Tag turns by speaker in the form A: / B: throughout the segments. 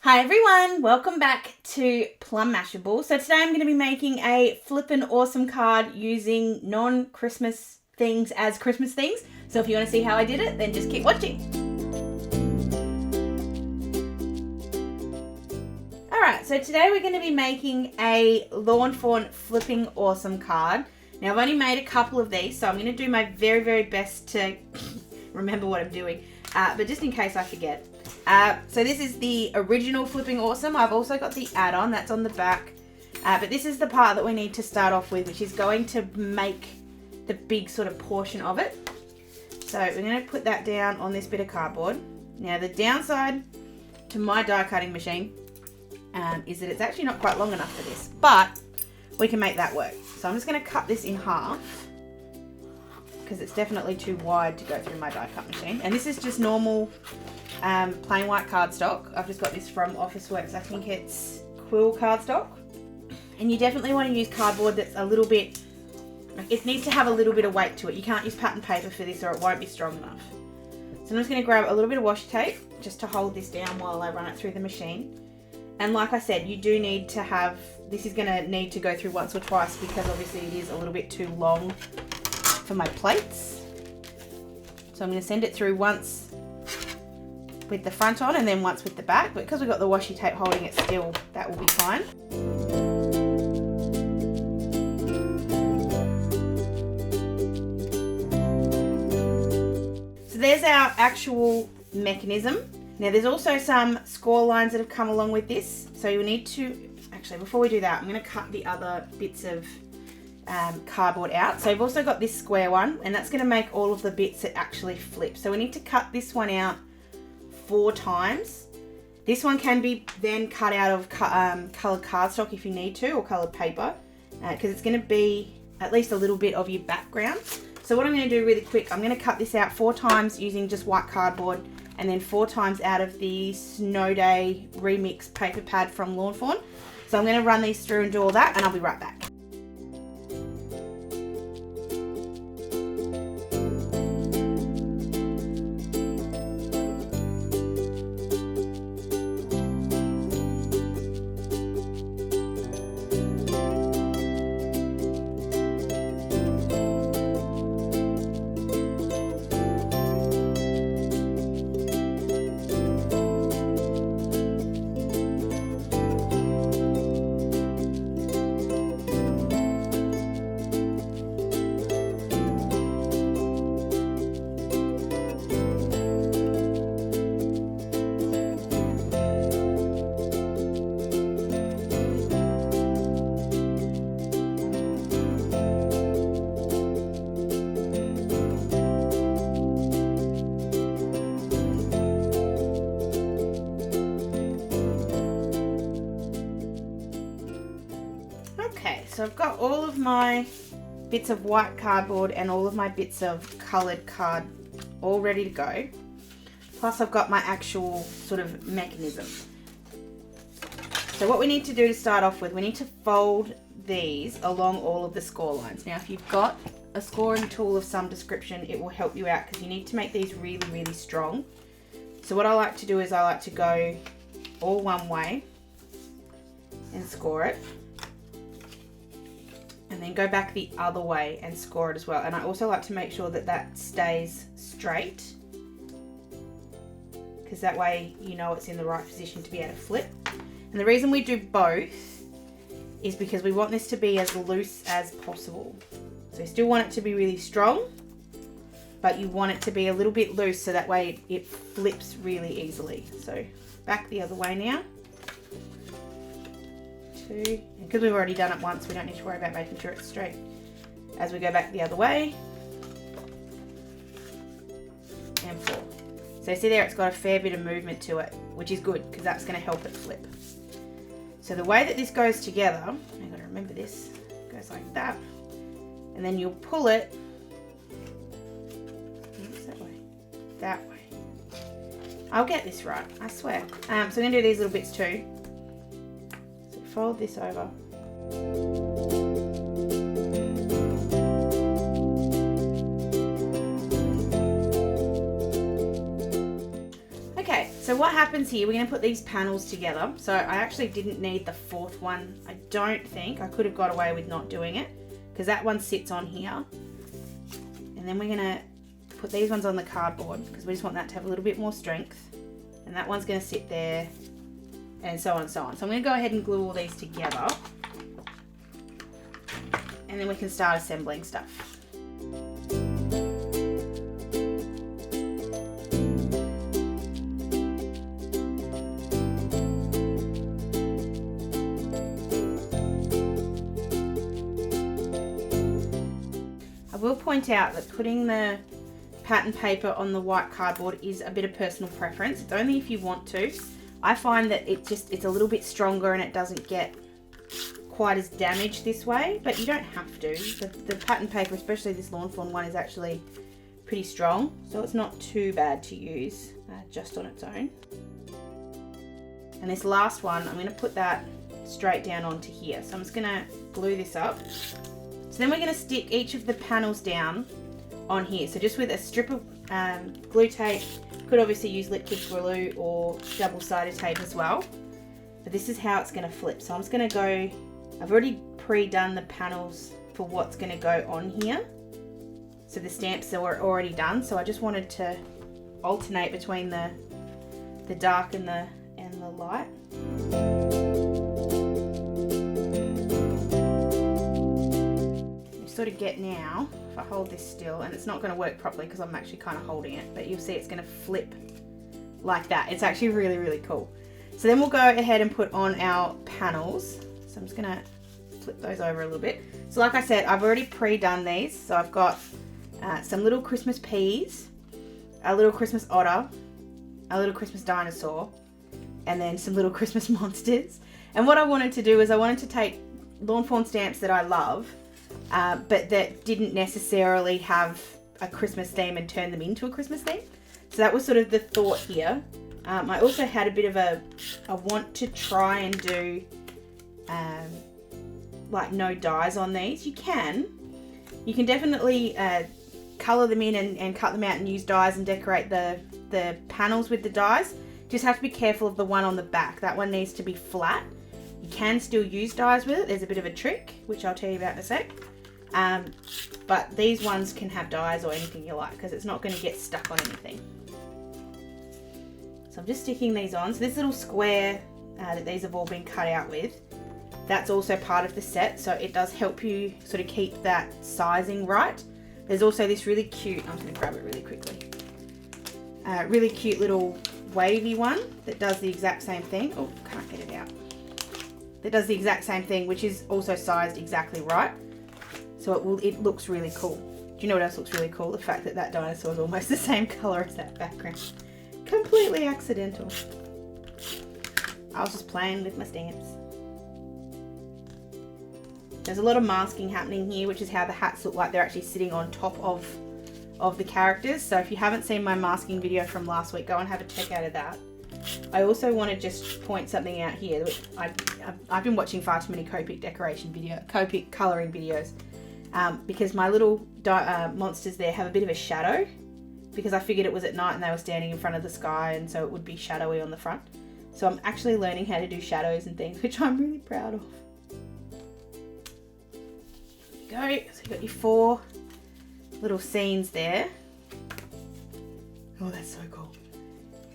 A: Hi everyone, welcome back to Plum Mashable. So today I'm going to be making a flippin' awesome card using non-Christmas things as Christmas things. So if you want to see how I did it, then just keep watching. Alright, so today we're going to be making a Lawn Fawn flipping awesome card. Now I've only made a couple of these, so I'm going to do my very, very best to remember what I'm doing. But just in case I forget. So this is the original Flipping Awesome. I've also got the add-on that's on the back. But this is the part that we need to start off with, which is going to make the big sort of portion of it. So we're going to put that down on this bit of cardboard. Now the downside to my die cutting machine is that it's actually not quite long enough for this, but we can make that work. So I'm just going to cut this in half because it's definitely too wide to go through my die cut machine. And this is just normal plain white cardstock. I've just got this from Officeworks. I think it's Quill cardstock. And you definitely want to use cardboard that's a little bit, it needs to have a little bit of weight to it. You can't use pattern paper for this or it won't be strong enough. So I'm just going to grab a little bit of washi tape just to hold this down while I run it through the machine. And like I said, you do need to have, this is going to need to go through once or twice because obviously it is a little bit too long for my plates. So I'm going to send it through once with the front on and then once with the back, but because we've got the washi tape holding it still, that will be fine. So there's our actual mechanism. Now there's also some score lines that have come along with this, so you'll need to, actually before we do that, I'm going to cut the other bits of cardboard out. So you've also got this square one, and that's going to make all of the bits that actually flip. So we need to cut this one out 4 times. This one can be then cut out of coloured cardstock if you need to, or coloured paper, because it's going to be at least a little bit of your background. So what I'm going to do really quick, I'm going to cut this out 4 times using just white cardboard, and then 4 times out of the Snow Day Remix paper pad from Lawn Fawn. So I'm going to run these through and do all that, and I'll be right back. So I've got all of my bits of white cardboard and all of my bits of coloured card all ready to go. Plus I've got my actual sort of mechanism. So what we need to do to start off with, we need to fold these along all of the score lines. Now if you've got a scoring tool of some description, it will help you out because you need to make these really, really strong. So what I like to do is I like to go all one way and score it. And then go back the other way and score it as well. And I also like to make sure that that stays straight, because that way you know it's in the right position to be able to flip. And the reason we do both is because we want this to be as loose as possible. So you still want it to be really strong, but you want it to be a little bit loose so that way it flips really easily. So back the other way now. And because we've already done it once, we don't need to worry about making sure it's straight. As we go back the other way, and 4. So see there, it's got a fair bit of movement to it, which is good because that's going to help it flip. So the way that this goes together, I've got to remember this, it goes like that, and then you'll pull it that way. I'll get this right, I swear. So I'm going to do these little bits too. Fold this over. So what happens here, we're going to put these panels together. So I actually didn't need the fourth one. I don't think. I could have got away with not doing it because that one sits on here. And then we're going to put these ones on the cardboard because we just want that to have a little bit more strength. And that one's going to sit there and so on and so on. So I'm going to go ahead and glue all these together. And then we can start assembling stuff. I will point out that putting the pattern paper on the white cardboard is a bit of personal preference. It's only if you want to. I find that it's a little bit stronger and it doesn't get quite as damaged this way, but you don't have to. The pattern paper, especially this lawn fawn one, is actually pretty strong, so it's not too bad to use just on its own. And this last one, I'm going to put that straight down onto here. So I'm just going to glue this up. So then we're going to stick each of the panels down on here. So just with a strip of glue tape, could obviously use liquid glue or double-sided tape as well. But this is how it's going to flip. So I'm just going to go, I've already pre-done the panels for what's going to go on here. So the stamps are already done. So I just wanted to alternate between the dark and the light. You sort of get now, if I hold this still, and it's not going to work properly because I'm actually kind of holding it, but you'll see it's going to flip like that. It's actually really, really cool. So then we'll go ahead and put on our panels. So I'm just going to flip those over a little bit. So like I said, I've already pre-done these. So I've got some little Christmas peas, a little Christmas otter, a little Christmas dinosaur, and then some little Christmas monsters. And what I wanted to do is I wanted to take lawn fawn stamps that I love, but that didn't necessarily have a Christmas theme and turn them into a Christmas theme. So that was sort of the thought here. I also had a bit of I want to try and do like no dyes on these. You can definitely colour them in and cut them out and use dyes and decorate the panels with the dyes. Just have to be careful of the one on the back. That one needs to be flat. You can still use dyes with it. There's a bit of a trick, which I'll tell you about in a sec. But these ones can have dyes or anything you like because it's not going to get stuck on anything. So I'm just sticking these on. So this little square that these have all been cut out with, that's also part of the set. So it does help you sort of keep that sizing right. There's also this really cute, I'm just going to grab it really quickly, really cute little wavy one that does the exact same thing. Oh, can't get it out. That does the exact same thing, which is also sized exactly right. So it looks really cool. Do you know what else looks really cool? The fact that that dinosaur is almost the same color as that background. Completely accidental. I was just playing with my stamps. There's a lot of masking happening here, which is how the hats look like they're actually sitting on top of the characters. So if you haven't seen my masking video from last week, go and have a check out of that. I also want to just point something out here. I've been watching far too many Copic colouring videos because my little monsters there have a bit of a shadow because I figured it was at night and they were standing in front of the sky, and so it would be shadowy on the front. So I'm actually learning how to do shadows and things, which I'm really proud of. There you go. So you've got your 4 little scenes there. Oh, that's so cool.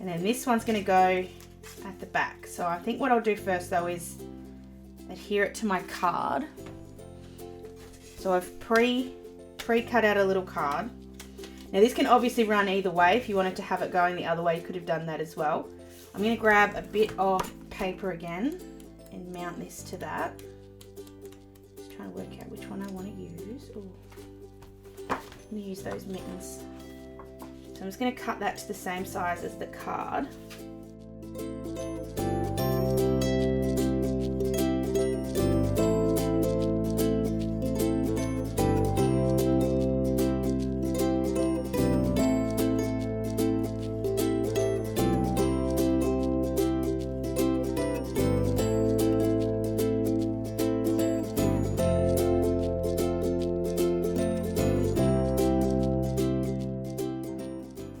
A: And then this one's going to go at the back. So I think what I'll do first though is adhere it to my card. So I've pre-cut out a little card. Now this can obviously run either way. If you wanted to have it going the other way, you could have done that as well. I'm going to grab a bit of paper again and mount this to that. Just trying to work out which one I want to use. Ooh. I'm going to use those mittens. So I'm just going to cut that to the same size as the card.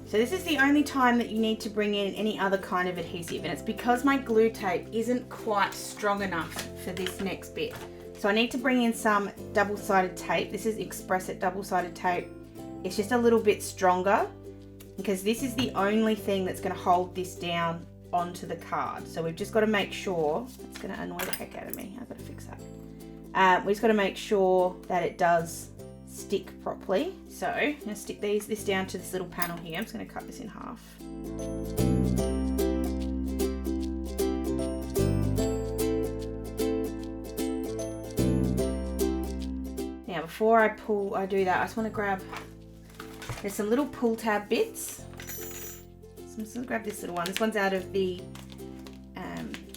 A: So So this is the only time that you need to bring in any other kind of adhesive, and it's because my glue tape isn't quite strong enough for this next bit. So I need to bring in some double-sided tape. This is Express It double-sided tape. It's just a little bit stronger because this is the only thing that's going to hold this down onto the card. So we've just got to make sure, it's going to annoy the heck out of me, I've got to fix that. We've just got to make sure that it does stick properly. So I'm going to stick this down to this little panel here. I'm just going to cut this in half. Now before I do that, I just want to grab, there's some little pull tab bits. So I'm just going to grab this little one. This one's out of the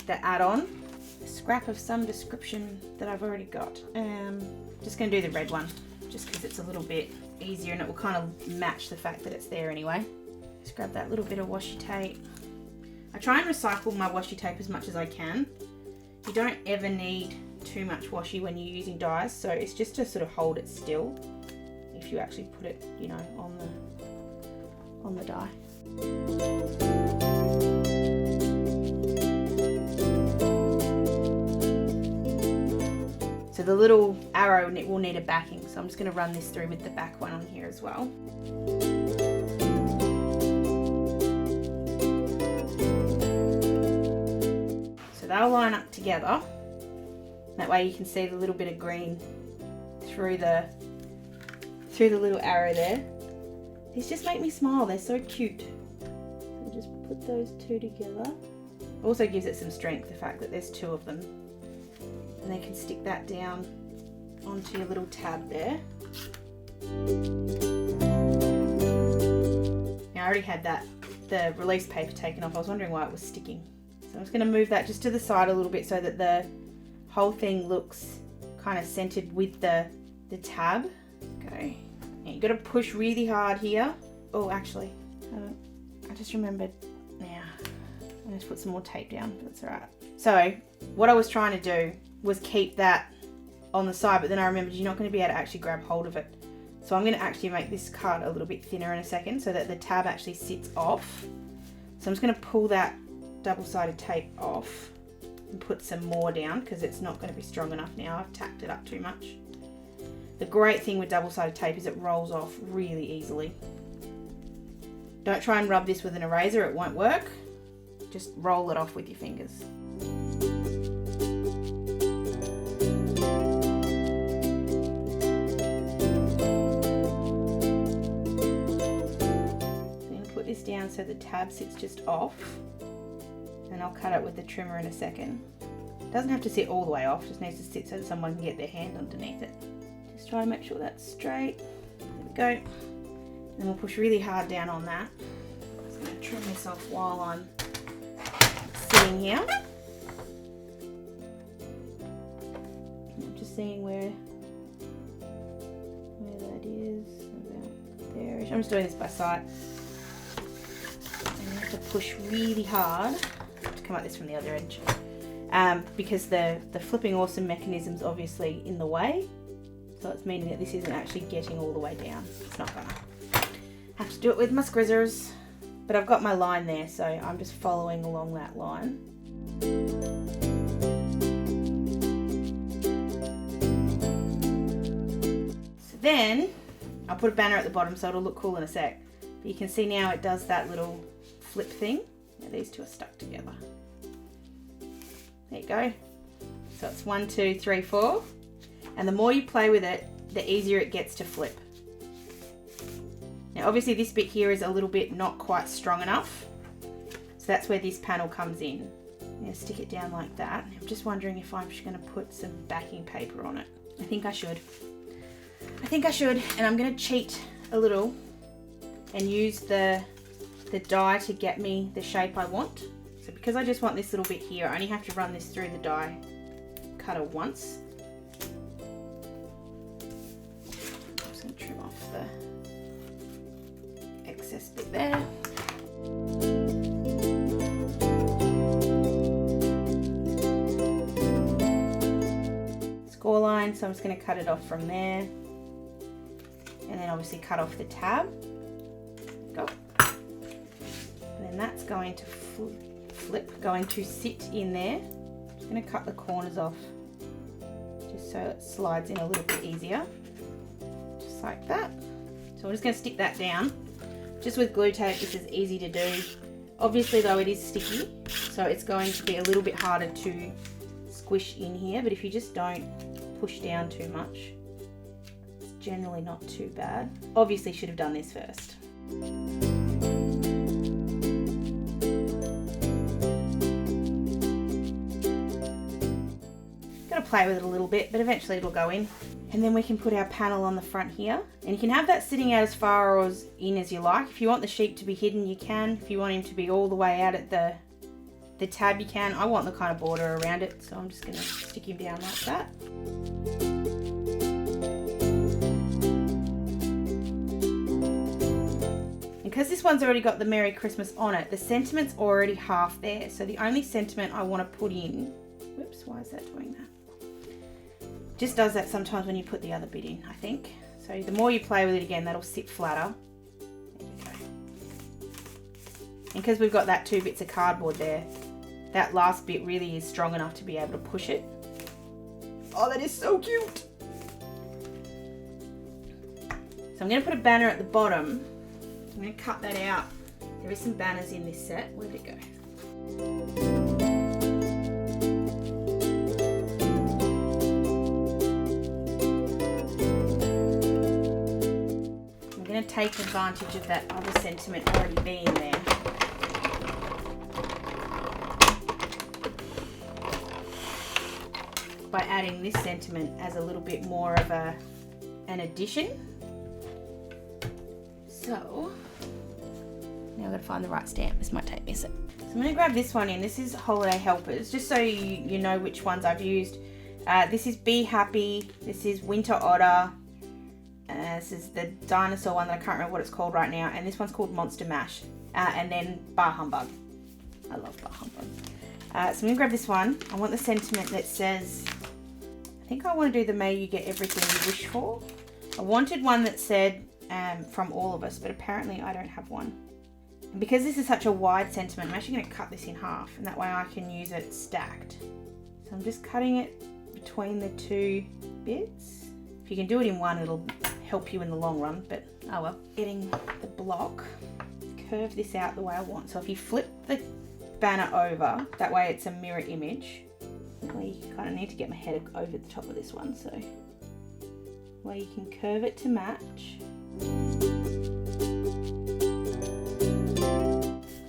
A: add-on. A scrap of some description that I've already got. Just going to do the red one, just because it's a little bit easier and it will kind of match the fact that it's there anyway. Just grab that little bit of washi tape. I try and recycle my washi tape as much as I can. You don't ever need too much washi when you're using dyes, so it's just to sort of hold it still if you actually put it, you know, on the dye. So the little arrow will need a backing, so I'm just going to run this through with the back one on here as well. So they'll line up together. That way you can see the little bit of green through the little arrow there. These just make me smile, they're so cute. So just put those two together. Also gives it some strength, the fact that there's two of them. And they can stick that down onto your little tab there. Now I already had the release paper taken off. I was wondering why it was sticking. So I'm just going to move that just to the side a little bit so that the whole thing looks kind of centered with the tab. Okay. Now you've got to push really hard here. Oh, actually, I just remembered. Now I'm going to put some more tape down, but that's all right. So what I was trying to do was keep that on the side, but then I remembered you're not going to be able to actually grab hold of it. So I'm going to actually make this card a little bit thinner in a second so that the tab actually sits off. So I'm just going to pull that double-sided tape off and put some more down because it's not going to be strong enough now. I've tacked it up too much. The great thing with double-sided tape is it rolls off really easily. Don't try and rub this with an eraser, it won't work. Just roll it off with your fingers. This down so the tab sits just off, and I'll cut it with the trimmer in a second. It doesn't have to sit all the way off, just needs to sit so that someone can get their hand underneath it. Just try and make sure that's straight. There we go. And we'll push really hard down on that. I'm just going to trim this off while I'm sitting here. I'm just seeing where that is, about there. I'm just doing this by sight. To push really hard to come at this from the other edge because the flipping awesome mechanism's obviously in the way, so it's meaning that this isn't actually getting all the way down. It's not gonna. Have to do it with my squizzers, but I've got my line there, so I'm just following along that line. So then I'll put a banner at the bottom so it'll look cool in a sec, but you can see now it does that little flip thing. Now these two are stuck together. There you go. So it's 1, 2, 3, 4. And the more you play with it, the easier it gets to flip. Now obviously this bit here is a little bit not quite strong enough. So that's where this panel comes in. I'm going to stick it down like that. I'm just wondering if I'm just going to put some backing paper on it. I think I should. And I'm going to cheat a little and use the die to get me the shape I want. So because I just want this little bit here, I only have to run this through the die cutter once. I'm just going to trim off the excess bit there. Score line, so I'm just going to cut it off from there. And then obviously cut off the tab. Go. going to going to sit in there. I'm just going to cut the corners off just so it slides in a little bit easier. Just like that. So we're just going to stick that down. Just with glue tape, this is easy to do. Obviously though, it is sticky, so it's going to be a little bit harder to squish in here, but if you just don't push down too much, it's generally not too bad. Obviously should have done this first. Gotta play with it a little bit, but eventually it'll go in. And then we can put our panel on the front here. And you can have that sitting out as far or as in as you like. If you want the sheep to be hidden, you can. If you want him to be all the way out at the tab, you can. I want the kind of border around it, so I'm just gonna stick him down like that. And because this one's already got the Merry Christmas on it, the sentiment's already half there. So the only sentiment I want to put in, whoops, why is that doing that? Just does that sometimes when you put the other bit in, I think. So the more you play with it again, that'll sit flatter. There you go. And because we've got that 2 bits of cardboard there, that last bit really is strong enough to be able to push it. Oh, that is so cute. So I'm going to put a banner at the bottom. I'm going to cut that out. There is some banners in this set. Where'd it go? Take advantage of that other sentiment already being there. By adding this sentiment as a little bit more of an addition. So, now I've got to find the right stamp. This might take me a sec. So I'm going to grab this one in. This is Holiday Helpers, just so you know which ones I've used. This is Be Happy. This is Winter Otter. This is the dinosaur one that I can't remember what it's called right now, and this one's called Monster Mash, and then Bar Humbug. I love Bar Humbug. So I'm going to grab this one. I want the sentiment that says, I think I want to do the May You Get Everything You Wish For. I wanted one that said from all of us, but apparently I don't have one. And because this is such a wide sentiment, I'm actually going to cut this in half, and that way I can use it stacked. So I'm just cutting it between the 2 bits. If you can do it in one, it'll help you in the long run, but oh well. Getting the block, curve this out the way I want. So if you flip the banner over, that way it's a mirror image. Well, you kind of need to get my head over the top of this one, so where you can curve it to match.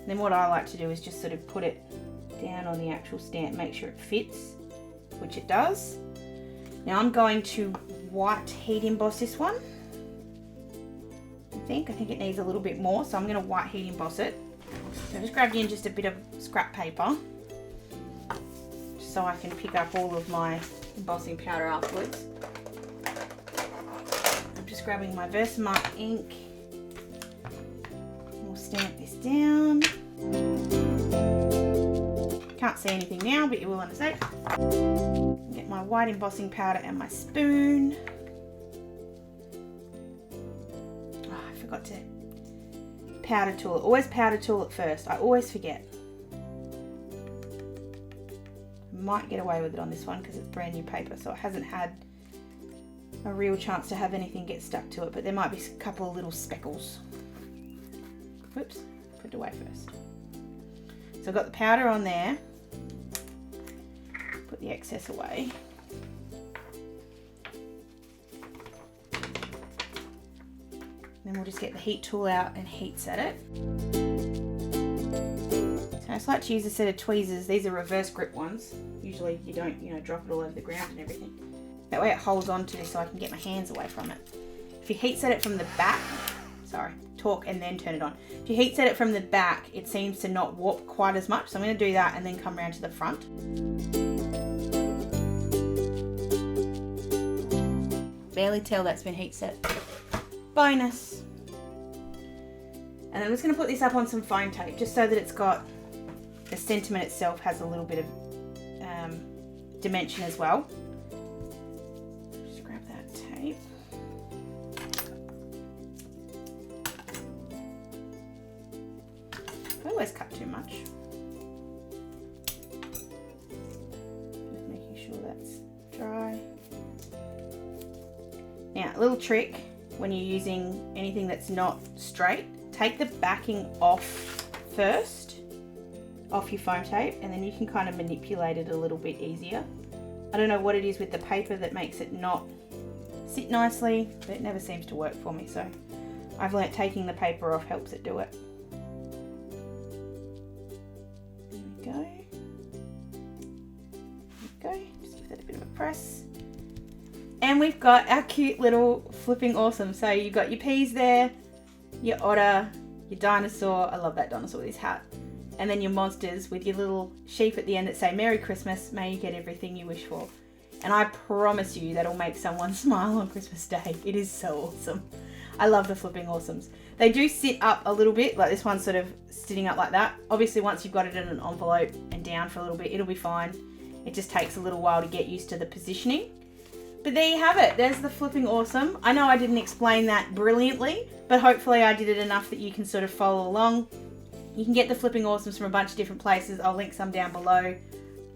A: And then what I like to do is just sort of put it down on the actual stamp, make sure it fits, which it does. Now I'm going to white heat emboss this one. I think it needs a little bit more, so I'm going to white heat emboss it. So I just grabbed in just a bit of scrap paper, just so I can pick up all of my embossing powder afterwards. I'm just grabbing my Versamark ink. We'll stamp this down. Can't see anything now, but you will in a sec. Get my white embossing powder and my spoon. Oh, I forgot to powder tool it. Always powder tool it first. I always forget. Might get away with it on this one because it's brand new paper, so it hasn't had a real chance to have anything get stuck to it, but there might be a couple of little speckles. Whoops, put it away first. So I've got the powder on there. Put the excess away. Then we'll just get the heat tool out and heat set it. So I just like to use a set of tweezers. These are reverse grip ones. Usually you don't, drop it all over the ground and everything. That way it holds on to this so I can get my hands away from it. If you heat set it from the back, torque and then turn it on. If you heat set it from the back, it seems to not warp quite as much. So I'm going to do that and then come around to the front. Barely tell that's been heat set. Bonus. And I'm just going to put this up on some foam tape just so that it's got, the sentiment itself has a little bit of dimension as well. Just grab that tape. I always cut too much. Just making sure that's dry. Now, a little trick when you're using anything that's not straight, take the backing off first, off your foam tape, and then you can kind of manipulate it a little bit easier. I don't know what it is with the paper that makes it not sit nicely, but it never seems to work for me, so I've learnt taking the paper off helps it do it. There we go. There we go. Just give that a bit of a press. And we've got our cute little flipping awesome. So you've got your peas there, your otter, your dinosaur. I love that dinosaur with his hat. And then your monsters with your little sheep at the end that say Merry Christmas, may you get everything you wish for. And I promise you that'll make someone smile on Christmas Day. It is so awesome. I love the flipping awesomes. They do sit up a little bit, like this one's sort of sitting up like that. Obviously once you've got it in an envelope and down for a little bit, it'll be fine. It just takes a little while to get used to the positioning. But there you have it. There's the flipping awesome. I know I didn't explain that brilliantly, but hopefully I did it enough that you can sort of follow along. You can get the flipping awesomes from a bunch of different places. I'll link some down below.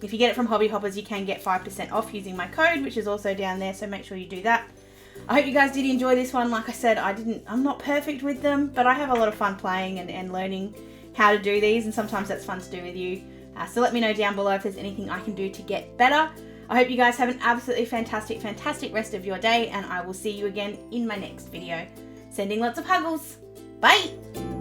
A: If you get it from Hobby Hoppers, you can get 5% off using my code, which is also down there, so make sure you do that. I hope you guys did enjoy this one. Like I said, I'm not perfect with them, but I have a lot of fun playing and learning how to do these, and sometimes that's fun to do with you. So let me know down below if there's anything I can do to get better. I hope you guys have an absolutely fantastic, fantastic rest of your day, and I will see you again in my next video. Sending lots of huggles. Bye!